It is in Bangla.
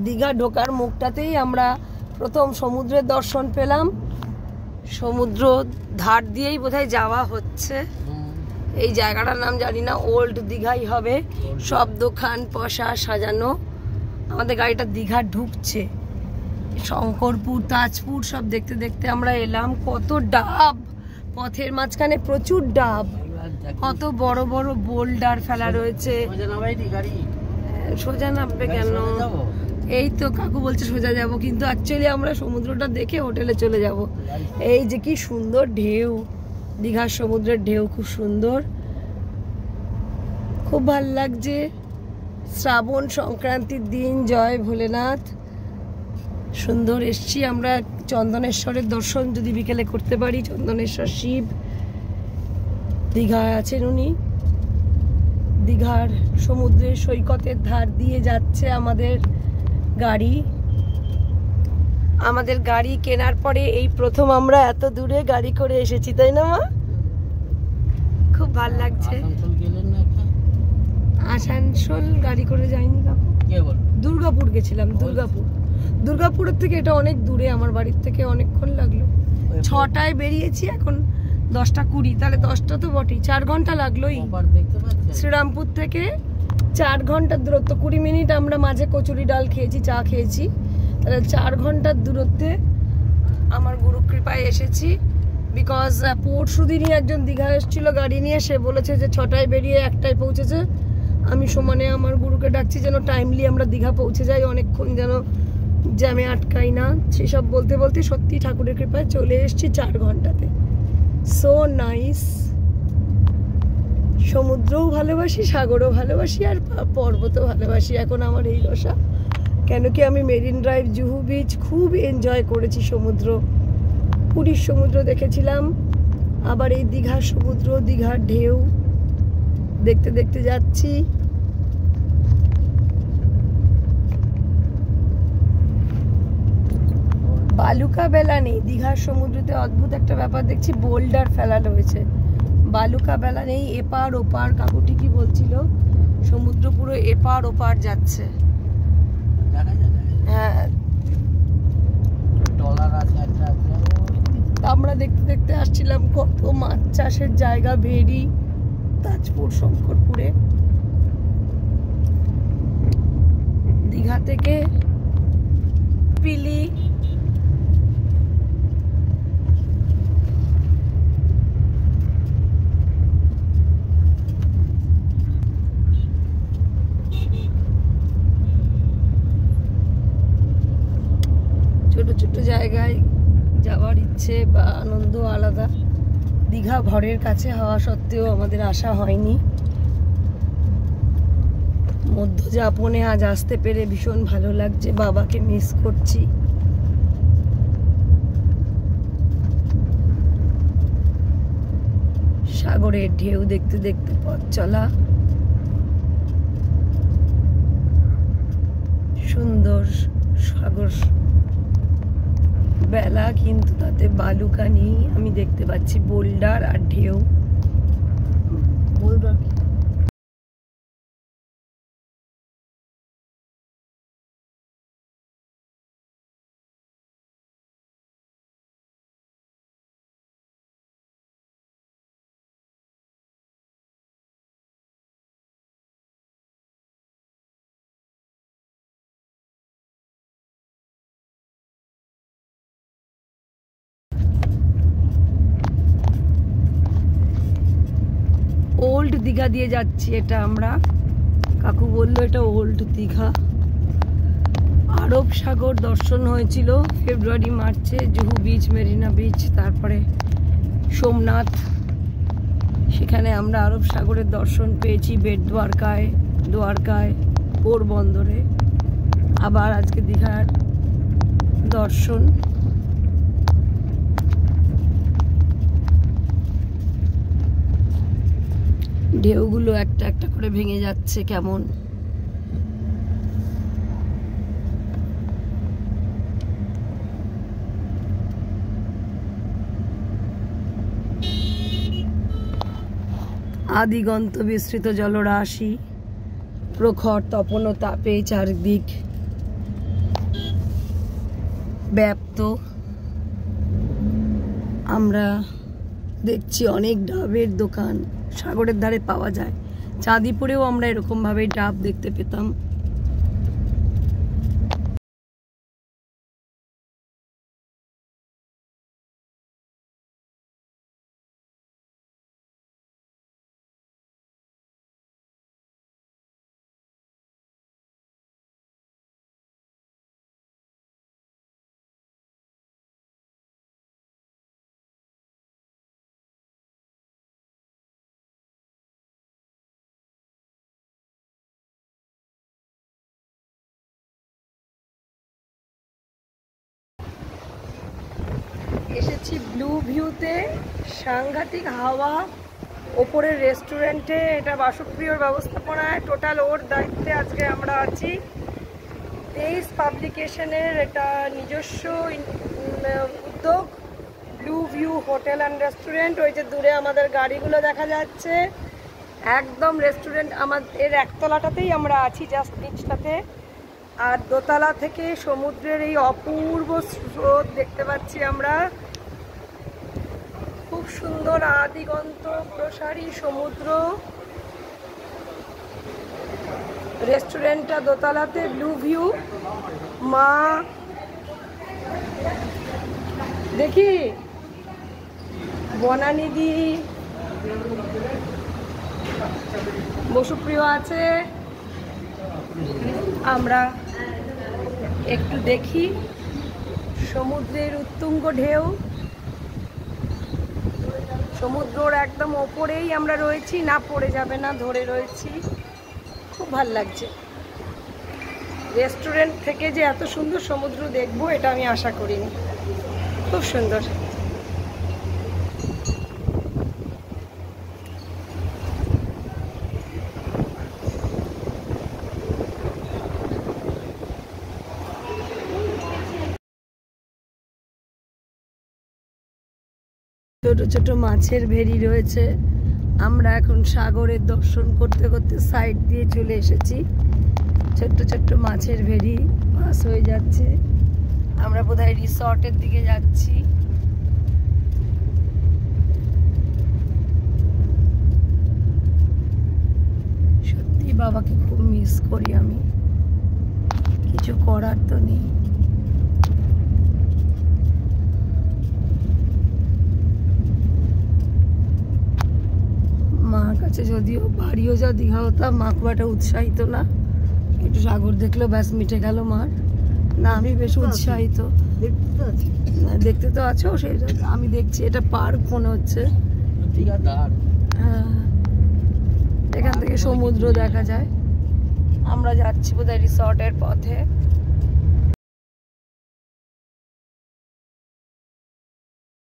দীঘা ঢোকার মুখটাতেই আমরা প্রথম সমুদ্রের দর্শন পেলাম। সমুদ্র ধার দিয়েই বোধহয় যাওয়া হচ্ছে। এই জায়গাটার নাম জানি না, ওল্ড দীঘাই হবে। সব দোকান পশা সাজানো। আমাদের গাড়িটা দীঘা ঢুকছে। শঙ্করপুর, তাজপুর সব দেখতে দেখতে আমরা এলাম। কত ডাব পথের মাঝখানে, প্রচুর ডাব, কত বড় বড় বোল্ডার ফেলা রয়েছে। সোজা নামবে কেন? এই তো কাকু বলছে সোজা যাব, কিন্তু অ্যাকচুয়ালি আমরা সমুদ্রটা দেখে হোটেলে চলে যাব। এই যে কি সুন্দর ঢেউ, দীঘার সমুদ্রের ঢেউ খুব সুন্দর, খুব ভাল লাগছে। শ্রাবণ সংক্রান্তির দিন, জয় ভোলেনাথ। সুন্দর এসছি আমরা। চন্দনেশ্বরের দর্শন যদি বিকেলে করতে পারি, চন্দনেশ্বর শিব দীঘায় আছেন উনি। দীঘার সমুদ্রের সৈকতের ধার দিয়ে যাচ্ছে আমাদের গাড়ি। আমাদের গাড়ি কেনার পরে এই প্রথম আমরা এত দূরে গাড়ি করে এসেছি, তাই না মা? খুব ভাল লাগছে। আসানসোল গাড়ি করে যাইনি কাকু, দুর্গাপুর গেছিলাম। দুর্গাপুরের থেকে এটা অনেক দূরে, আমার বাড়ির থেকে অনেকক্ষণ লাগলো। 6টায় বেরিয়েছি, এখন 10:20, তাহলে 10টা তো বটেই, 4 ঘন্টা লাগলোই। শ্রীরামপুর থেকে 4 ঘন্টার দূরত্ব, 20 মিনিট আমরা মাঝে কচুরি ডাল খেয়েছি, চা খেয়েছি, তাহলে 4 ঘন্টার দূরত্বে আমার গুরু কৃপায় এসেছি। বিকজ পরশু দিনই একজন দীঘা এসেছিল গাড়ি নিয়ে, সে বলেছে যে 6টায় বেরিয়ে 1টায় পৌঁছেছে। আমি সমানে আমার গুরুকে ডাকছি যেন টাইমলি আমরা দীঘা পৌঁছে যাই, অনেকক্ষণ যেন জ্যামে আটকাই না। সেসব বলতে বলতে সত্যি ঠাকুরের কৃপায় চলে এসেছি 4 ঘন্টাতে। So nice. সমুদ্রও ভালোবাসি, সাগরও ভালোবাসি, আর পর্বতও ভালোবাসি। এখন আমার এই দশা, কেন কি আমি মেরিন ড্রাইভ, জুহু বিচ খুব এনজয় করেছি। সমুদ্র, পুরীর সমুদ্র দেখেছিলাম, আবার এই দীঘার সমুদ্র, দীঘার ঢেউ দেখতে দেখতে যাচ্ছি। বালুকা বেলা নেই দীঘার সমুদ্রতে, অদ্ভুত একটা ব্যাপার দেখছি, বোল্ডার ফেলা রয়েছে। বালুকা বেলা নেই, এপার ওপার। কাকু ঠিকই বলছিল, সমুদ্র পুরো এপার ওপার যাচ্ছে। হ্যাঁ, আমরা দেখতে দেখতে আসছিলাম কত মাছ চাষের জায়গা, ভেড়ি, তাজপুর, শঙ্করপুরে। দীঘা থেকে পিলি, ছোট ছোট জায়গায় যাওয়ার ইচ্ছে বা আনন্দ আলাদা। দীঘা ঘরের কাছে হওয়া সত্ত্বেও আমাদের আসা হয়নি। মধ্যযাপনে আজ আসতে পেরে ভীষণ ভালো লাগছে, বাবাকে মিস করছি। সাগরের ঢেউ দেখতে দেখতে পথ চলা, সুন্দর সাগর বেলা, কিন্তু তাতে বালুকা নেই। আমি দেখতে পাচ্ছি বোল্ডার আর ঢেউ। বোল্ডার ওল্ড দীঘা দিয়ে যাচ্ছি। এটা আমরা, কাকু বললো এটা ওল্ড দীঘা। আরব সাগর দর্শন হয়েছিল ফেব্রুয়ারি মার্চে, জুহু বিচ, মেরিনা বিচ, তারপরে সোমনাথ। সেখানে আমরা আরব সাগরের দর্শন পেয়েছি, বেট দ্বারকায়, পোরবন্দরে। আবার আজকে দীঘার দর্শন। ঢেউগুলো একটা একটা করে ভেঙে যাচ্ছে কেমন। আদিগন্ত বিস্তৃত জলরাশি, প্রখর তপন তাপে চারদিক ব্যাপ্ত। আমরা দেখছি অনেক ডাবের দোকান সাগরের ধারে পাওয়া যায়। চাঁদিপুরেও আমরা এরকম ভাবে ডাব দেখতে পেতাম। এসেছি ব্লু ভিউতে, সাংঘাতিক হাওয়া। ওপরের রেস্টুরেন্টে, এটা বাসপ্রিয়র ব্যবস্থাপনায়, টোটাল ওর দায়িত্বে আজকে আমরা আছি। 23 পাবলিকেশনের এটা নিজস্ব উদ্যোগ, blue view hotel and restaurant. ওই যে দূরে আমাদের গাড়িগুলো দেখা যাচ্ছে, একদম রেস্টুরেন্ট আমাদের একতলাটাতেই আমরা আছি, জাস্ট নিচটাতে। আর দোতলা থেকে সমুদ্রের এই অপূর্ব স্রোত দেখতে পাচ্ছি আমরা। খুব সুন্দর আদিগন্ত প্রসারী সমুদ্র। রেস্টুরেন্টটা দোতলাতে, ব্লু ভিউ। মা দেখি বনানিধি, বসুপ্রিয় আছে। আমরা একটু দেখি সমুদ্রের উত্তুঙ্গ ঢেউ। সমুদ্রর একদম ওপরেই আমরা রয়েছি, না পড়ে যাবে না, ধরে রয়েছি। খুব ভাল লাগছে। রেস্টুরেন্ট থেকে যে এত সুন্দর সমুদ্র দেখবো এটা আমি আশা করিনি। খুব সুন্দর। ছোট ছোট মাছের ভেড়ি রয়েছে। আমরা এখন সাগরের দর্শন করতে করতে সাইড দিয়ে চলে এসেছি। ছোট্ট ছোট্ট মাছের ভেড়ি পাস হয়ে যাচ্ছে। আমরা বোধহয় রিসর্টের দিকে যাচ্ছি। সত্যি বাবাকে খুব মিস করি আমি, কিছু করার তো নেই। মার কাছে যদিও বাড়িও যা দীঘা হতাম, মা খুব একটা উৎসাহিত না। একটু সাগর দেখলো ব্যাস মিটে গেল মার। না আমি বেশ উৎসাহিত। দেখতে তো আছো, সেই আমি দেখছি এটা পার্ক মনে হচ্ছে। হ্যাঁ, এখান থেকে সমুদ্র দেখা যায়। আমরা যাচ্ছি বোধহয় রিসর্টের পথে।